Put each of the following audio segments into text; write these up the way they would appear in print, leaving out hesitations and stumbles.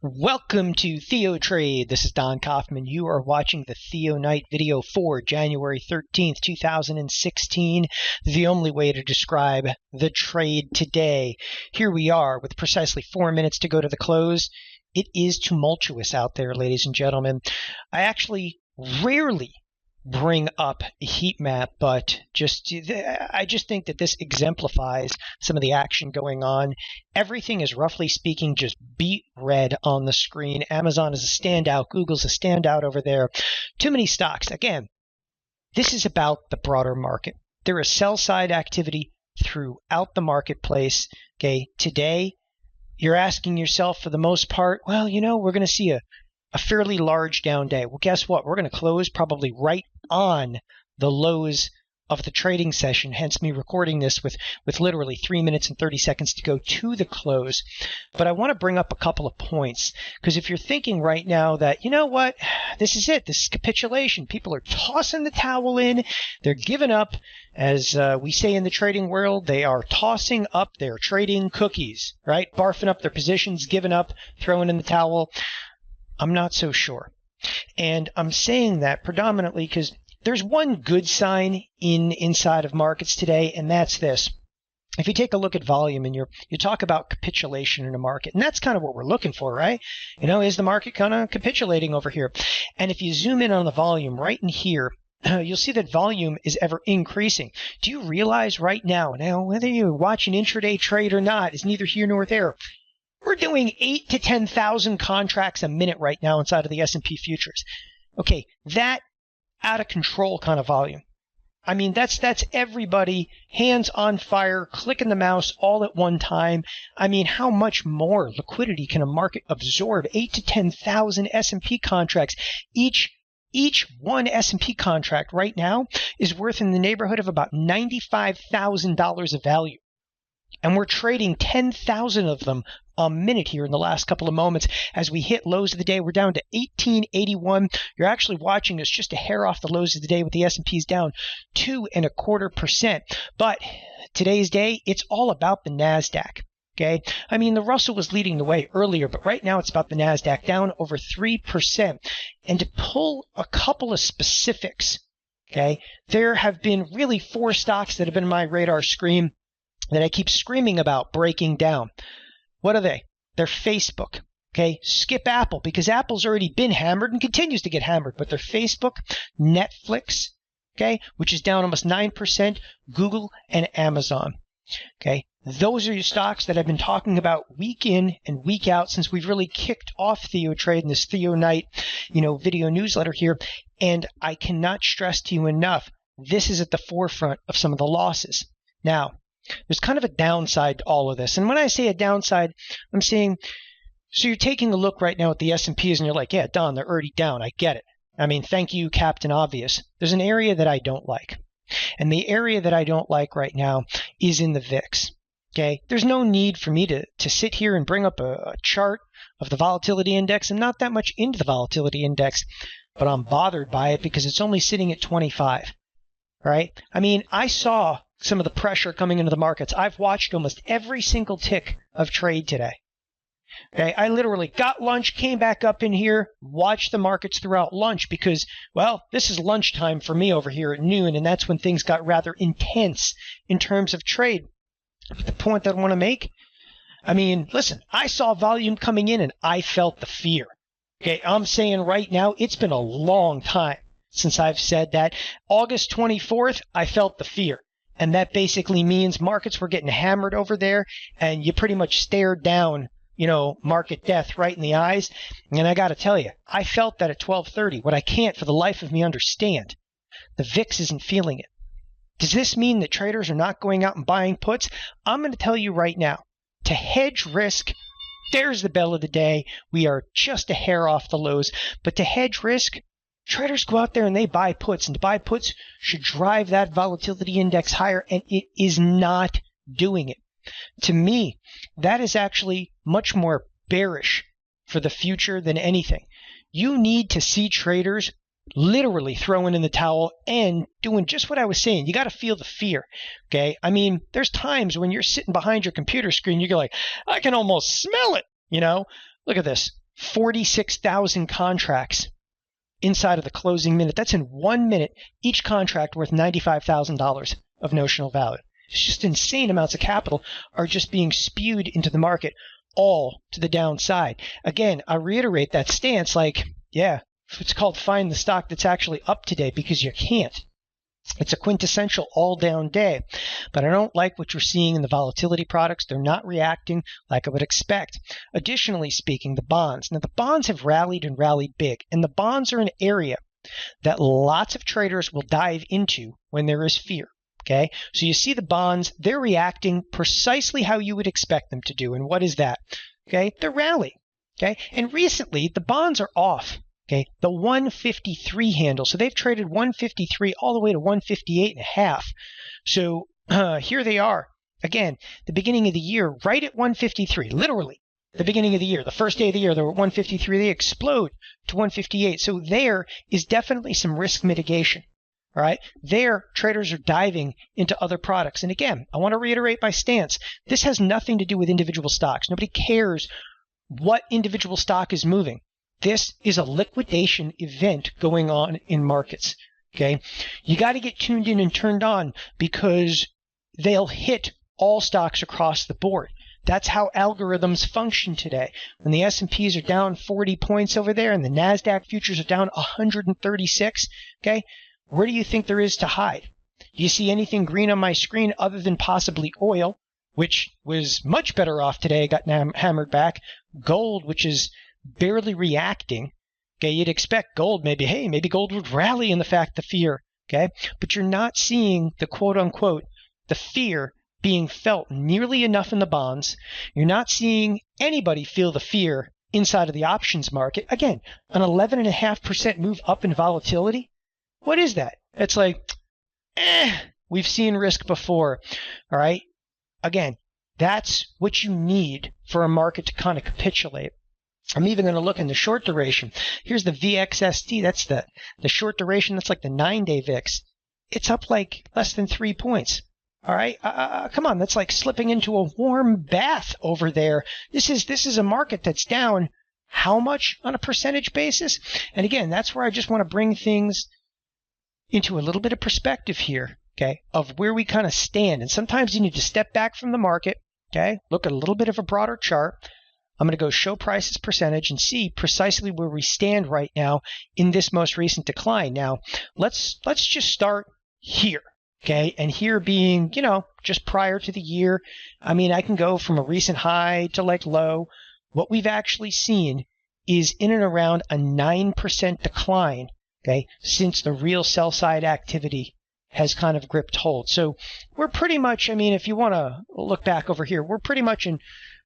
Welcome to TheoTrade. This is Don Kaufman. You are watching the Theo Night video for January 13th, 2016. The only way to describe the trade today. Here we are with precisely 4 minutes to go to the close. It is tumultuous out there, ladies and gentlemen. I actually rarely bring up a heat map, but I just think that this exemplifies some of the action going on. Everything is, roughly speaking, just beet red on the screen. Amazon is a standout. Google's a standout over there. Too many stocks. Again, this is about the broader market. There is sell-side activity throughout the marketplace. Okay, today you're asking yourself, for the most part, well, we're going to see a fairly large down day. Well, guess what? We're going to close probably right on the lows of the trading session, hence me recording this with literally 3 minutes and 30 seconds to go to the close. But I want to bring up a couple of points, because if you're thinking right now that, what, this is it, this is capitulation. People are tossing the towel in. They're giving up. As we say in the trading world, they are tossing up their trading cookies, right? Barfing up their positions, giving up, throwing in the towel. I'm not so sure. And I'm saying that predominantly because there's one good sign inside of markets today, and that's this. If you take a look at volume and you talk about capitulation in a market, and that's kind of what we're looking for, right? Is the market kind of capitulating over here? And if you zoom in on the volume right in here, you'll see that volume is ever increasing. Do you realize right now, whether you're watching intraday trade or not is neither here nor there, we're doing 8,000 to 10,000 contracts a minute right now inside of the S&P futures. Okay, that out of control kind of volume. I mean, that's everybody hands on fire, clicking the mouse all at one time. I mean, how much more liquidity can a market absorb? 8,000 to 10,000 S&P contracts. Each one S&P contract right now is worth in the neighborhood of about $95,000 of value. And we're trading 10,000 of them a minute here in the last couple of moments. As we hit lows of the day, we're down to 1881. You're actually watching us just a hair off the lows of the day with the S&Ps down 2.25%. But today's day, it's all about the NASDAQ. Okay, I mean, the Russell was leading the way earlier, but right now it's about the NASDAQ down over 3%. And to pull a couple of specifics, okay, there have been really 4 stocks that have been on my radar screen that I keep screaming about breaking down. What are they? They're Facebook. Okay, skip Apple, because Apple's already been hammered and continues to get hammered, but they're Facebook, Netflix, okay, which is down almost 9%, Google, and Amazon. Okay, those are your stocks that I've been talking about week in and week out since we've really kicked off TheoTrade in this Theo Night, video newsletter here. And I cannot stress to you enough, this is at the forefront of some of the losses. Now, there's kind of a downside to all of this. And when I say a downside, I'm saying, so you're taking a look right now at the S&Ps and you're like, yeah, Don, they're already down. I get it. I mean, thank you, Captain Obvious. There's an area that I don't like. And the area that I don't like right now is in the VIX. Okay, there's no need for me to sit here and bring up a chart of the volatility index. I'm not that much into the volatility index, but I'm bothered by it because it's only sitting at 25. Right? I mean, I saw some of the pressure coming into the markets. I've watched almost every single tick of trade today. Okay, I literally got lunch, came back up in here, watched the markets throughout lunch because, well, this is lunchtime for me over here at noon, and that's when things got rather intense in terms of trade. But the point that I want to make, I mean, listen, I saw volume coming in and I felt the fear. Okay, I'm saying right now, it's been a long time since I've said that. August 24th, I felt the fear. And that basically means markets were getting hammered over there, and you pretty much stared down, market death right in the eyes. And I got to tell you, I felt that at 12:30. What I can't for the life of me understand, the VIX isn't feeling it. Does this mean that traders are not going out and buying puts? I'm going to tell you right now, to hedge risk, there's the bell of the day. We are just a hair off the lows. But to hedge risk, traders go out there and they buy puts, and to buy puts should drive that volatility index higher, and it is not doing it. To me, that is actually much more bearish for the future than anything. You need to see traders literally throwing in the towel and doing just what I was saying. You got to feel the fear. Okay, I mean, there's times when you're sitting behind your computer screen, you're like, I can almost smell it. Look at this. 46,000 contracts inside of the closing minute. That's in 1 minute, each contract worth $95,000 of notional value. It's just insane amounts of capital are just being spewed into the market, all to the downside. Again, I reiterate that stance like, yeah, it's called find the stock that's actually up today, because you can't. It's a quintessential all-down day. But I don't like what you're seeing in the volatility products. They're not reacting like I would expect. Additionally speaking, the bonds. Now, the bonds have rallied and rallied big, and the bonds are an area that lots of traders will dive into when there is fear. Okay, so you see the bonds, they're reacting precisely how you would expect them to do. And what is that? Okay, they're rallying. Okay, and recently the bonds are off. Okay, the 153 handle. So they've traded 153 all the way to 158.5. So here they are. Again, the beginning of the year, right at 153, literally. The beginning of the year, the first day of the year, they were at 153. They explode to 158. So there is definitely some risk mitigation. All right, there traders are diving into other products. And again, I want to reiterate my stance. This has nothing to do with individual stocks. Nobody cares what individual stock is moving. This is a liquidation event going on in markets. Okay, you got to get tuned in and turned on, because they'll hit all stocks across the board. That's how algorithms function today. When the S&Ps are down 40 points over there and the NASDAQ futures are down 136, okay, where do you think there is to hide? Do you see anything green on my screen other than possibly oil, which was much better off today, got hammered back? Gold, which is barely reacting. Okay, you'd expect gold, maybe gold would rally in the fact the fear. Okay, but you're not seeing the quote unquote the fear being felt nearly enough in the bonds. You're not seeing anybody feel the fear inside of the options market. Again, an 11.5% move up in volatility. What is that? It's like, we've seen risk before. All right. Again, that's what you need for a market to kind of capitulate. I'm even going to look in the short duration. Here's the VXST. That's the short duration. That's like the 9-day VIX. It's up like less than 3 points. All right. Come on. That's like slipping into a warm bath over there. This is a market that's down how much on a percentage basis? And again, that's where I just want to bring things into a little bit of perspective here, okay, of where we kind of stand. And sometimes you need to step back from the market, okay, look at a little bit of a broader chart. I'm going to go show prices percentage and see precisely where we stand right now in this most recent decline. Now, let's just start here, okay? And here being, just prior to the year. I mean, I can go from a recent high to like low. What we've actually seen is in and around a 9% decline, okay, since the real sell side activity has kind of gripped hold. So we're pretty much, if you want to look back over here, we're pretty much in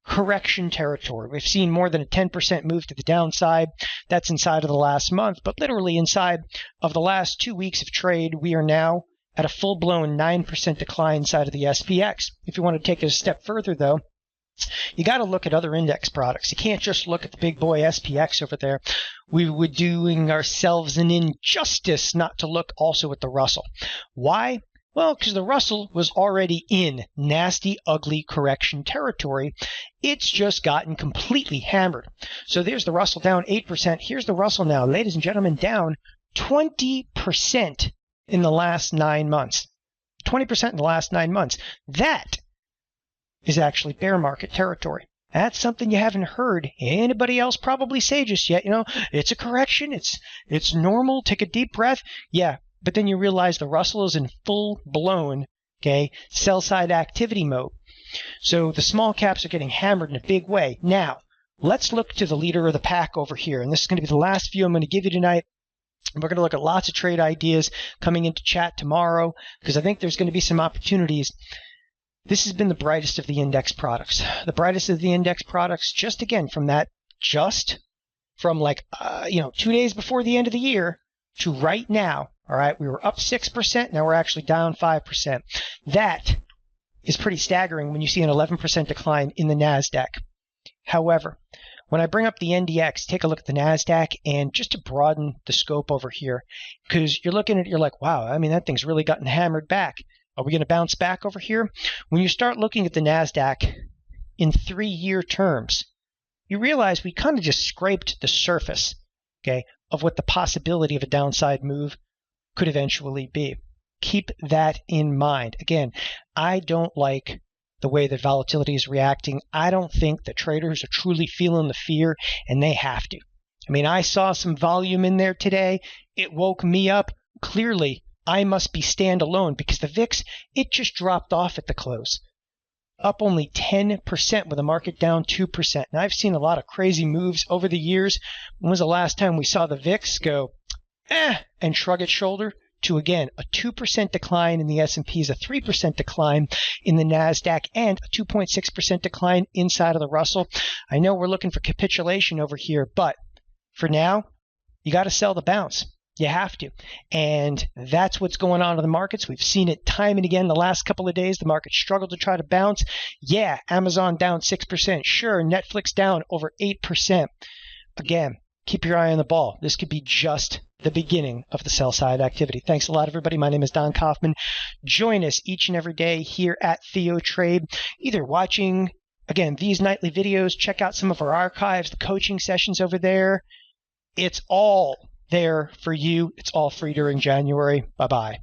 correction territory. We've seen more than a 10% move to the downside. That's inside of the last month, but literally inside of the last 2 weeks of trade, we are now at a full-blown 9% decline inside of the SPX. If you want to take it a step further, though, you got to look at other index products. You can't just look at the big boy SPX over there. We would doing ourselves an injustice not to look also at the Russell. Why? Well, because the Russell was already in nasty, ugly correction territory. It's just gotten completely hammered. So there's the Russell down 8%. Here's the Russell now, ladies and gentlemen, down 20% in the last 9 months. 20% in the last 9 months. That is actually bear market territory. That's something you haven't heard anybody else probably say just yet. It's a correction. It's normal. Take a deep breath. Yeah. But then you realize the Russell is in full-blown, okay, sell-side activity mode. So the small caps are getting hammered in a big way. Now, let's look to the leader of the pack over here. And this is going to be the last view I'm going to give you tonight. We're going to look at lots of trade ideas coming into chat tomorrow, because I think there's going to be some opportunities. This has been the brightest of the index products. The brightest of the index products, just from like, 2 days before the end of the year to right now. All right, we were up 6%. Now we're actually down 5%. That is pretty staggering when you see an 11% decline in the NASDAQ. However, when I bring up the NDX, take a look at the NASDAQ, and just to broaden the scope over here, because you're looking at it, you're like, wow, that thing's really gotten hammered back. Are we going to bounce back over here? When you start looking at the NASDAQ in 3-year terms, you realize we kind of just scraped the surface, okay, of what the possibility of a downside move could eventually be. Keep that in mind. Again, I don't like the way that volatility is reacting. I don't think that traders are truly feeling the fear, and they have to. I mean, I saw some volume in there today. It woke me up. Clearly, I must be standalone because the VIX, it just dropped off at the close. Up only 10% with the market down 2%. And I've seen a lot of crazy moves over the years. When was the last time we saw the VIX go, and shrug its shoulder to, again, a 2% decline in the S&Ps, a 3% decline in the NASDAQ, and a 2.6% decline inside of the Russell? I know we're looking for capitulation over here, but for now, you got to sell the bounce. You have to. And that's what's going on in the markets. We've seen it time and again the last couple of days. The market struggled to try to bounce. Yeah, Amazon down 6%. Sure, Netflix down over 8%. Again, keep your eye on the ball. This could be just the beginning of the sell side activity. Thanks a lot, everybody. My name is Don Kaufman. Join us each and every day here at TheoTrade, either watching, again, these nightly videos, check out some of our archives, the coaching sessions over there. It's all there for you. It's all free during January. Bye-bye.